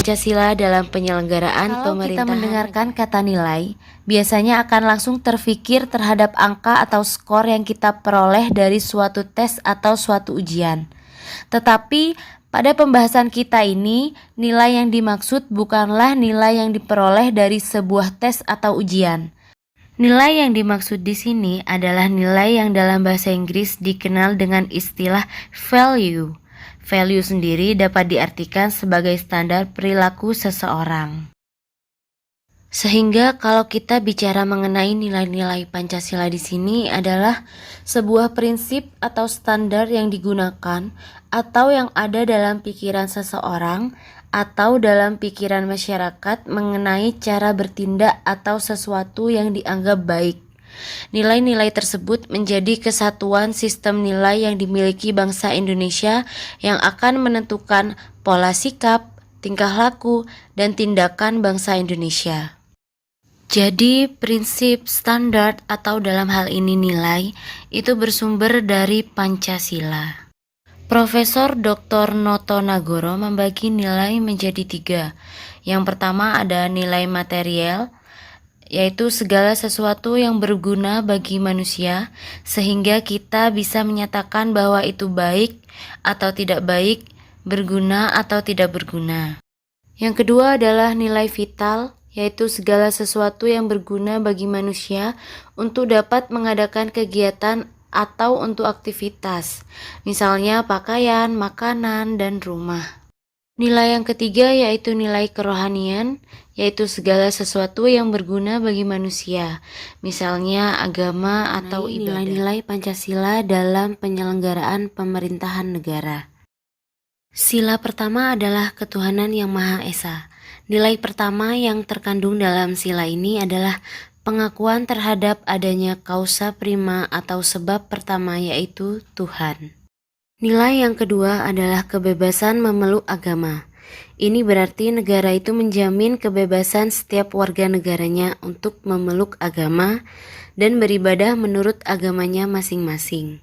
Pancasila dalam penyelenggaraan Kalau kita pemerintahan. mendengarkan kata nilai, biasanya akan langsung terfikir terhadap angka atau skor yang kita peroleh dari suatu tes atau suatu ujian. Tetapi pada pembahasan kita ini, nilai yang dimaksud bukanlah nilai yang diperoleh dari sebuah tes atau ujian. Nilai yang dimaksud di sini adalah nilai yang dalam bahasa Inggris dikenal dengan istilah value. Value sendiri dapat diartikan sebagai standar perilaku seseorang. Sehingga kalau kita bicara mengenai nilai-nilai Pancasila di sini adalah sebuah prinsip atau standar yang digunakan atau yang ada dalam pikiran seseorang atau dalam pikiran masyarakat mengenai cara bertindak atau sesuatu yang dianggap baik. Nilai-nilai tersebut menjadi kesatuan sistem nilai yang dimiliki bangsa Indonesia yang akan menentukan pola sikap, tingkah laku, dan tindakan bangsa Indonesia. Jadi prinsip standar atau dalam hal ini nilai itu bersumber dari Pancasila. Profesor Dr. Noto Nagoro membagi nilai menjadi 3. Yang pertama ada nilai material, yaitu segala sesuatu yang berguna bagi manusia sehingga kita bisa menyatakan bahwa itu baik atau tidak baik, berguna atau tidak berguna. Yang kedua adalah nilai vital, yaitu segala sesuatu yang berguna bagi manusia untuk dapat mengadakan kegiatan atau untuk aktivitas, misalnya pakaian, makanan, dan rumah. Nilai yang ketiga yaitu nilai kerohanian, yaitu segala sesuatu yang berguna bagi manusia, misalnya agama atau ibadah. Nilai-nilai Pancasila dalam penyelenggaraan pemerintahan negara. Sila pertama adalah ketuhanan yang Maha Esa. Nilai pertama yang terkandung dalam sila ini adalah pengakuan terhadap adanya causa prima atau sebab pertama yaitu Tuhan. Nilai yang kedua adalah kebebasan memeluk agama. Ini berarti negara itu menjamin kebebasan setiap warga negaranya untuk memeluk agama dan beribadah menurut agamanya masing-masing.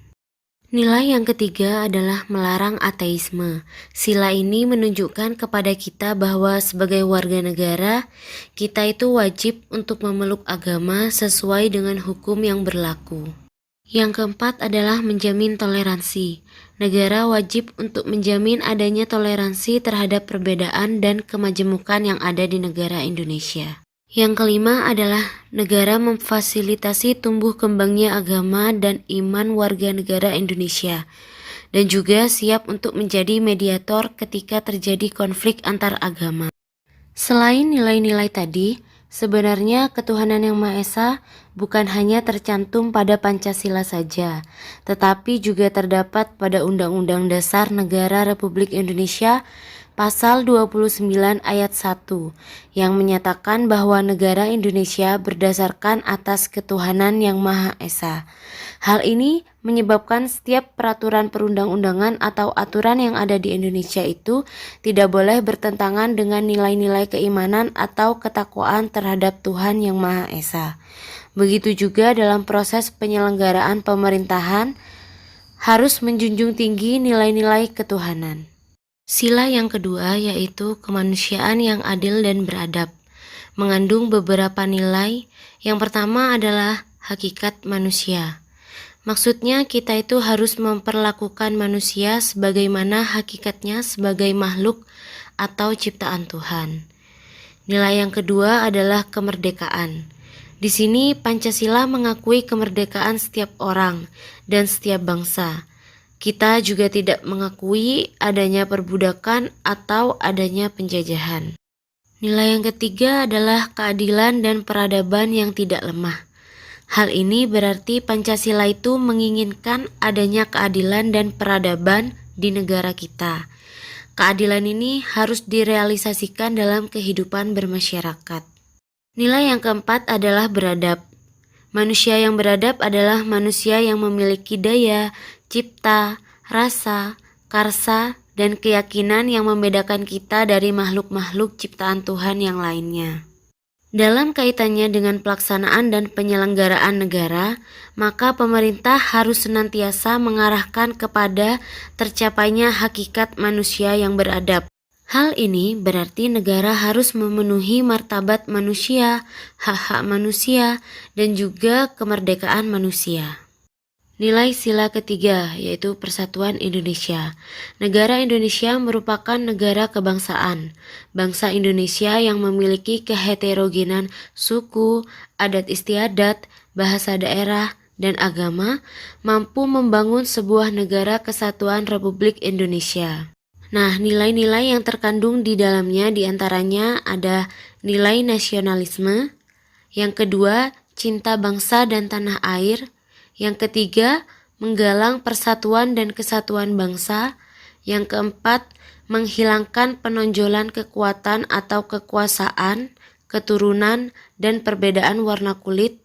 Nilai yang ketiga adalah melarang ateisme. Sila ini menunjukkan kepada kita bahwa sebagai warga negara, kita itu wajib untuk memeluk agama sesuai dengan hukum yang berlaku. Yang keempat adalah menjamin toleransi. Negara wajib untuk menjamin adanya toleransi terhadap perbedaan dan kemajemukan yang ada di negara Indonesia. Yang kelima adalah negara memfasilitasi tumbuh kembangnya agama dan iman warga negara Indonesia, dan juga siap untuk menjadi mediator ketika terjadi konflik antar agama. Selain nilai-nilai tadi, sebenarnya ketuhanan yang Maha Esa bukan hanya tercantum pada Pancasila saja, tetapi juga terdapat pada Undang-Undang Dasar Negara Republik Indonesia Pasal 29 ayat 1 yang menyatakan bahwa negara Indonesia berdasarkan atas ketuhanan yang Maha Esa. Hal ini menyebabkan setiap peraturan perundang-undangan atau aturan yang ada di Indonesia itu tidak boleh bertentangan dengan nilai-nilai keimanan atau ketakwaan terhadap Tuhan yang Maha Esa. Begitu juga dalam proses penyelenggaraan pemerintahan harus menjunjung tinggi nilai-nilai ketuhanan. Sila yang kedua yaitu kemanusiaan yang adil dan beradab, mengandung beberapa nilai. Yang pertama adalah hakikat manusia. Maksudnya kita itu harus memperlakukan manusia sebagaimana hakikatnya sebagai makhluk atau ciptaan Tuhan. Nilai yang kedua adalah kemerdekaan. Di sini Pancasila mengakui kemerdekaan setiap orang dan setiap bangsa. Kita juga tidak mengakui adanya perbudakan atau adanya penjajahan. Nilai yang ketiga adalah keadilan dan peradaban yang tidak lemah. Hal ini berarti Pancasila itu menginginkan adanya keadilan dan peradaban di negara kita. Keadilan ini harus direalisasikan dalam kehidupan bermasyarakat. Nilai yang keempat adalah beradab. Manusia yang beradab adalah manusia yang memiliki daya, cipta, rasa, karsa, dan keyakinan yang membedakan kita dari makhluk-makhluk ciptaan Tuhan yang lainnya. Dalam kaitannya dengan pelaksanaan dan penyelenggaraan negara, maka pemerintah harus senantiasa mengarahkan kepada tercapainya hakikat manusia yang beradab. Hal ini berarti negara harus memenuhi martabat manusia, hak-hak manusia, dan juga kemerdekaan manusia. Nilai sila ketiga yaitu Persatuan Indonesia. Negara Indonesia merupakan negara kebangsaan. Bangsa Indonesia yang memiliki keheterogenan suku, adat istiadat, bahasa daerah, dan agama mampu membangun sebuah negara kesatuan Republik Indonesia. Nah, nilai-nilai yang terkandung di dalamnya diantaranya ada nilai nasionalisme, yang kedua cinta bangsa dan tanah air, yang ketiga, menggalang persatuan dan kesatuan bangsa. Yang keempat, menghilangkan penonjolan kekuatan atau kekuasaan, keturunan, dan perbedaan warna kulit.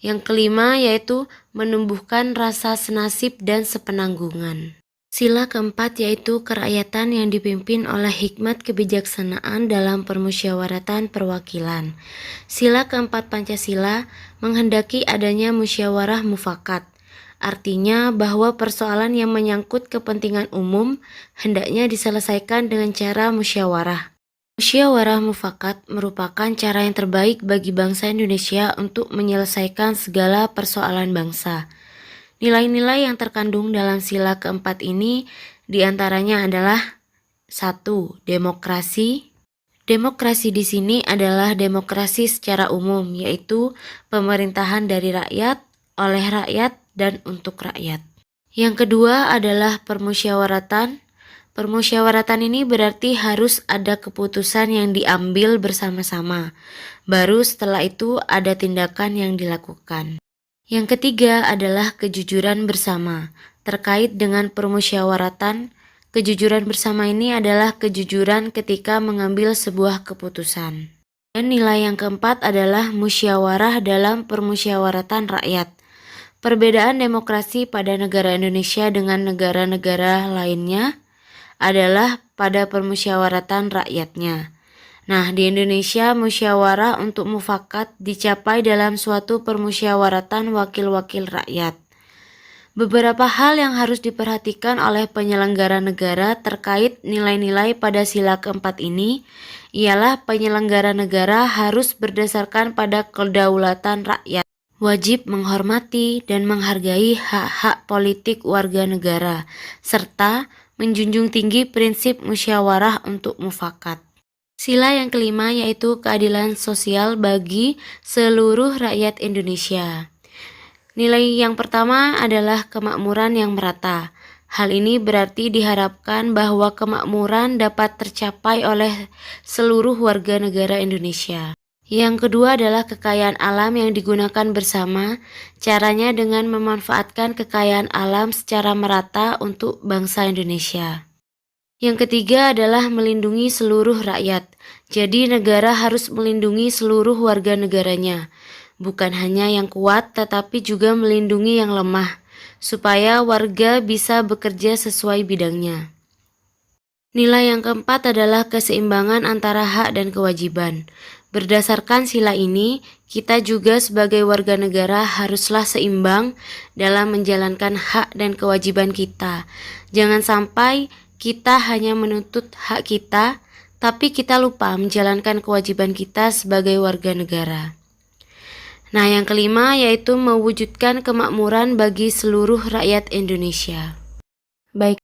Yang kelima yaitu menumbuhkan rasa senasib dan sepenanggungan. Sila keempat yaitu kerakyatan yang dipimpin oleh hikmat kebijaksanaan dalam permusyawaratan perwakilan. Sila keempat Pancasila menghendaki adanya musyawarah mufakat. Artinya bahwa persoalan yang menyangkut kepentingan umum hendaknya diselesaikan dengan cara musyawarah. Musyawarah mufakat merupakan cara yang terbaik bagi bangsa Indonesia untuk menyelesaikan segala persoalan bangsa. Nilai-nilai yang terkandung dalam sila keempat ini diantaranya adalah 1. Demokrasi. Demokrasi di sini adalah demokrasi secara umum, yaitu pemerintahan dari rakyat, oleh rakyat, dan untuk rakyat. Yang kedua adalah permusyawaratan. Permusyawaratan ini berarti harus ada keputusan yang diambil bersama-sama. Baru setelah itu ada tindakan yang dilakukan. Yang ketiga adalah kejujuran bersama. Terkait dengan permusyawaratan, kejujuran bersama ini adalah kejujuran ketika mengambil sebuah keputusan. Dan nilai yang keempat adalah musyawarah dalam permusyawaratan rakyat. Perbedaan demokrasi pada negara Indonesia dengan negara-negara lainnya adalah pada permusyawaratan rakyatnya. Nah, di Indonesia musyawarah untuk mufakat dicapai dalam suatu permusyawaratan wakil-wakil rakyat. Beberapa hal yang harus diperhatikan oleh penyelenggara negara terkait nilai-nilai pada sila keempat ini ialah penyelenggara negara harus berdasarkan pada kedaulatan rakyat, wajib menghormati dan menghargai hak-hak politik warga negara, serta menjunjung tinggi prinsip musyawarah untuk mufakat. Sila yang kelima yaitu keadilan sosial bagi seluruh rakyat Indonesia. Nilai yang pertama adalah kemakmuran yang merata. Hal ini berarti diharapkan bahwa kemakmuran dapat tercapai oleh seluruh warga negara Indonesia. Yang kedua adalah kekayaan alam yang digunakan bersama, caranya dengan memanfaatkan kekayaan alam secara merata untuk bangsa Indonesia. Yang ketiga adalah melindungi seluruh rakyat. Jadi negara harus melindungi seluruh warga negaranya. Bukan hanya yang kuat tetapi juga melindungi yang lemah, supaya warga bisa bekerja sesuai bidangnya. Nilai yang keempat adalah keseimbangan antara hak dan kewajiban. Berdasarkan sila ini, kita juga sebagai warga negara haruslah seimbang dalam menjalankan hak dan kewajiban kita. Jangan sampai kita hanya menuntut hak kita, tapi kita lupa menjalankan kewajiban kita sebagai warga negara. Nah, yang kelima yaitu mewujudkan kemakmuran bagi seluruh rakyat Indonesia. Baik.